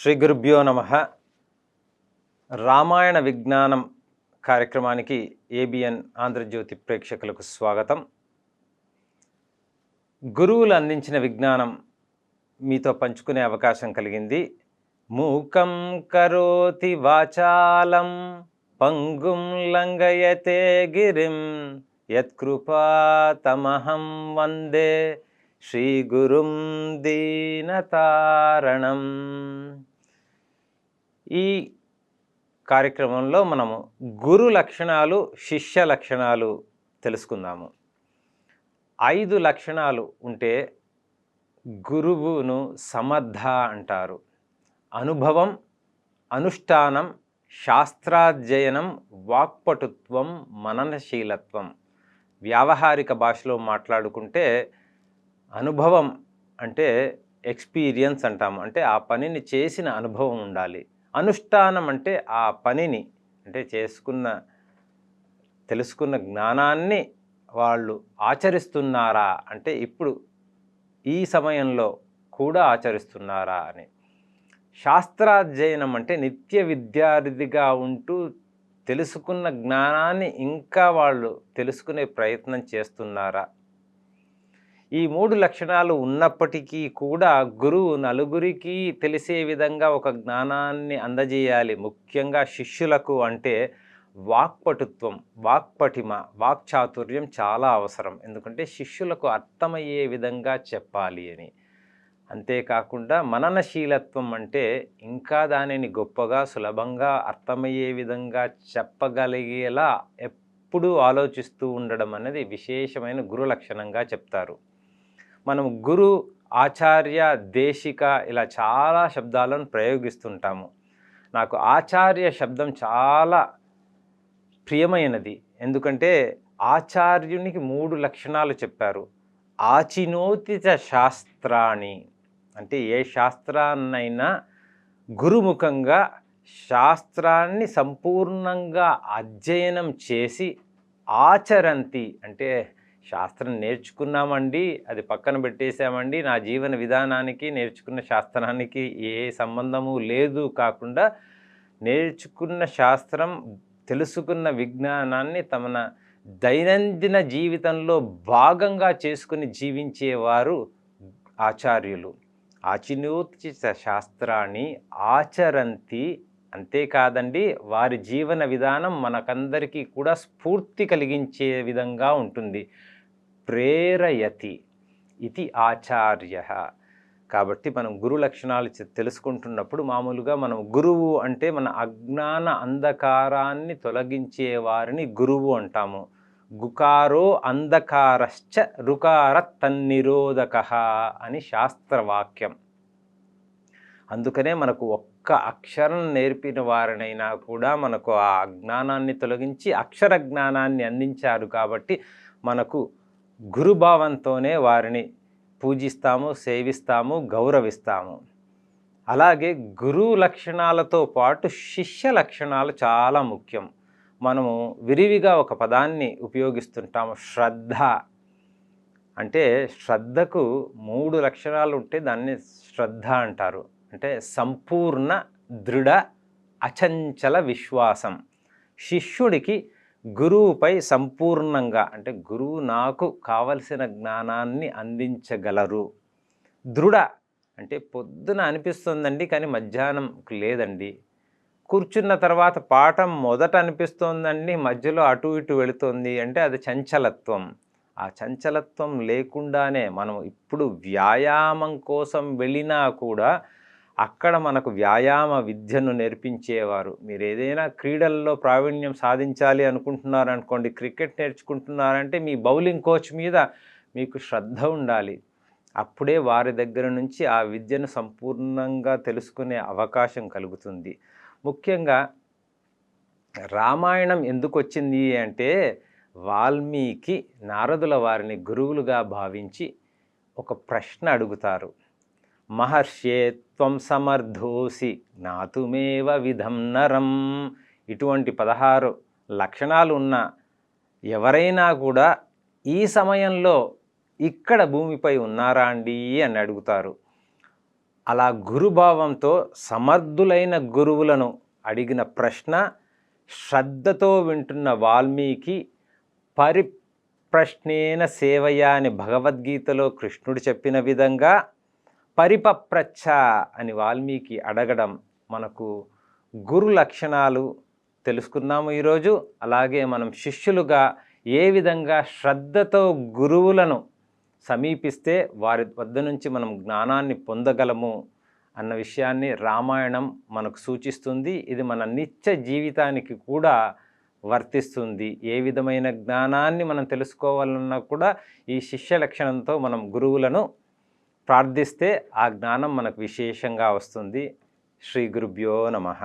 శ్రీ గురుభ్యో నమః. రామాయణ విజ్ఞానం కార్యక్రమానికి ఏబిఎన్ ఆంధ్రజ్యోతి ప్రేక్షకులకు స్వాగతం. గురువులు అందించిన విజ్ఞానం మీతో పంచుకునే అవకాశం కలిగింది. మూకం కరోతి వాచాలం పంగుం లంఘయతే గిరిం యత్కృపాతమహం వందే శ్రీ గురుం దీనతారణం. ఈ కార్యక్రమంలో మనము గురు లక్షణాలు, శిష్య లక్షణాలు తెలుసుకుందాము. 5 లక్షణాలు ఉంటే గురువును సమర్థ అంటారు. అనుభవం, అనుష్ఠానం, శాస్త్రాధ్యయనం, వాక్పటుత్వం, మననశీలత్వం. వ్యావహారిక భాషలో మాట్లాడుకుంటే అనుభవం అంటే ఎక్స్పీరియన్స్ అంటాము, అంటే ఆ పనిని చేసిన అనుభవం ఉండాలి. అనుష్ఠానం అంటే ఆ పనిని అంటే తెలుసుకున్న జ్ఞానాన్ని వాళ్ళు ఆచరిస్తున్నారా, అంటే ఇప్పుడు ఈ సమయంలో కూడా ఆచరిస్తున్నారా అని. శాస్త్రాధ్యయనం అంటే నిత్య విద్యార్థిగా ఉంటూ తెలుసుకున్న జ్ఞానాన్ని ఇంకా వాళ్ళు తెలుసుకునే ప్రయత్నం చేస్తున్నారా. ఈ 3 లక్షణాలు ఉన్నప్పటికీ కూడా గురువు నలుగురికి తెలిసే విధంగా ఒక జ్ఞానాన్ని అందజేయాలి. ముఖ్యంగా శిష్యులకు అంటే వాక్పటుత్వం, వాక్పటిమ, వాక్చాతుర్యం చాలా అవసరం. ఎందుకంటే శిష్యులకు అర్థమయ్యే విధంగా చెప్పాలి అని. అంతేకాకుండా మననశీలత్వం అంటే ఇంకా దానిని గొప్పగా, సులభంగా అర్థమయ్యే విధంగా చెప్పగలిగేలా ఎప్పుడూ ఆలోచిస్తూ ఉండడం అనేది విశేషమైన గురు లక్షణంగా చెప్తారు. మనం గురు, ఆచార్య, దేశిక ఇలా చాలా శబ్దాలను ప్రయోగిస్తుంటాము. నాకు ఆచార్య శబ్దం చాలా ప్రియమైనది. ఎందుకంటే ఆచార్యునికి 3 లక్షణాలు చెప్పారు. ఆచినోతిత శాస్త్రాన్ని అంటే ఏ శాస్త్రాన్నైనా గురుముఖంగా శాస్త్రాన్ని సంపూర్ణంగా అధ్యయనం చేసి ఆచరంతి అంటే శాస్త్రం నేర్చుకున్నామండి, అది పక్కన పెట్టేశామండి, నా జీవన విధానానికి నేర్చుకున్న శాస్త్రానికి ఏ సంబంధము లేదు కాకుండా నేర్చుకున్న శాస్త్రం, తెలుసుకున్న విజ్ఞానాన్ని తమ దైనందిన జీవితంలో భాగంగా చేసుకుని జీవించేవారు ఆచార్యులు. ఆచినోచిత శాస్త్రాన్ని ఆచరంతి. అంతేకాదండి, వారి జీవన విధానం మనకందరికీ కూడా స్ఫూర్తి కలిగించే విధంగా ఉంటుంది. ప్రేరయతి ఇది ఆచార్య. కాబట్టి మనం గురు లక్షణాలు తెలుసుకుంటున్నప్పుడు మామూలుగా మనం గురువు అంటే మన అజ్ఞాన అంధకారాన్ని తొలగించే వారిని గురువు అంటాము. గుకారో అంధకారశ్చ రుకార తన్నిరోధక అని శాస్త్రవాక్యం. అందుకనే మనకు ఒక్క అక్షరం నేర్పిన వారినైనా కూడా మనకు ఆ అజ్ఞానాన్ని తొలగించి అక్షర జ్ఞానాన్ని అందించారు. కాబట్టి మనకు గురుభావంతోనే వారిని పూజిస్తాము, సేవిస్తాము, గౌరవిస్తాము. అలాగే గురువు లక్షణాలతో పాటు శిష్య లక్షణాలు చాలా ముఖ్యం. మనము విరివిగా ఒక పదాన్ని ఉపయోగిస్తుంటాము, శ్రద్ధ. అంటే శ్రద్ధకు 3 లక్షణాలు ఉంటే దాన్ని శ్రద్ధ అంటారు. అంటే సంపూర్ణ, దృఢ, అచంచల విశ్వాసం. శిష్యుడికి గురువుపై సంపూర్ణంగా అంటే గురువు నాకు కావలసిన జ్ఞానాన్ని అందించగలరు. దృఢ అంటే పొద్దున అనిపిస్తుందండి కానీ మధ్యాహ్నం లేదండి. కూర్చున్న తర్వాత పాఠం మొదట అనిపిస్తోందండి, మధ్యలో అటు ఇటు వెళుతుంది అంటే అది చంచలత్వం. ఆ చంచలత్వం లేకుండానే మనం ఇప్పుడు వ్యాయామం కోసం వెళ్ళినా కూడా అక్కడ మనకు వ్యాయామ విద్యను నేర్పించేవారు. మీరు ఏదైనా క్రీడల్లో ప్రావీణ్యం సాధించాలి అనుకుంటున్నారనుకోండి, క్రికెట్ నేర్చుకుంటున్నారంటే మీ బౌలింగ్ కోచ్ మీద మీకు శ్రద్ధ ఉండాలి. అప్పుడే వారి దగ్గర నుంచి ఆ విద్యను సంపూర్ణంగా తెలుసుకునే అవకాశం కలుగుతుంది. ముఖ్యంగా రామాయణం ఎందుకు వచ్చింది అంటే వాల్మీకి నారదుల వారిని గురువులుగా భావించి ఒక ప్రశ్న అడుగుతారు. మహర్షే త్వం సమర్థోసి జ్ఞాతుమేవ విధం నరం. ఇటువంటి 16 లక్షణాలు ఉన్న ఎవరైనా కూడా ఈ సమయంలో ఇక్కడ భూమిపై ఉన్నారా అండి అని అడుగుతారు. అలా గురుభావంతో సమర్థులైన గురువులను అడిగిన ప్రశ్న శ్రద్ధతో వింటున్న వాల్మీకి పరిప్రశ్నేన సేవయా అని భగవద్గీతలో కృష్ణుడు చెప్పిన విధంగా పరిపప్రచ్ఛ అని వాల్మీకి అడగడం మనకు గురు లక్షణాలు తెలుసుకున్నాము ఈరోజు. అలాగే మనం శిష్యులుగా ఏ విధంగా శ్రద్ధతో గురువులను సమీపిస్తే వారి వద్ద నుంచి మనం జ్ఞానాన్ని పొందగలము అన్న విషయాన్ని రామాయణం మనకు సూచిస్తుంది. ఇది మన నిత్య జీవితానికి కూడా వర్తిస్తుంది. ఏ విధమైన జ్ఞానాన్ని మనం తెలుసుకోవాలన్నా కూడా ఈ శిష్య లక్షణంతో మనం గురువులను ప్రార్థిస్తే ఆ జ్ఞానం మనకు విశేషంగా వస్తుంది. శ్రీ గురుభ్యో నమః.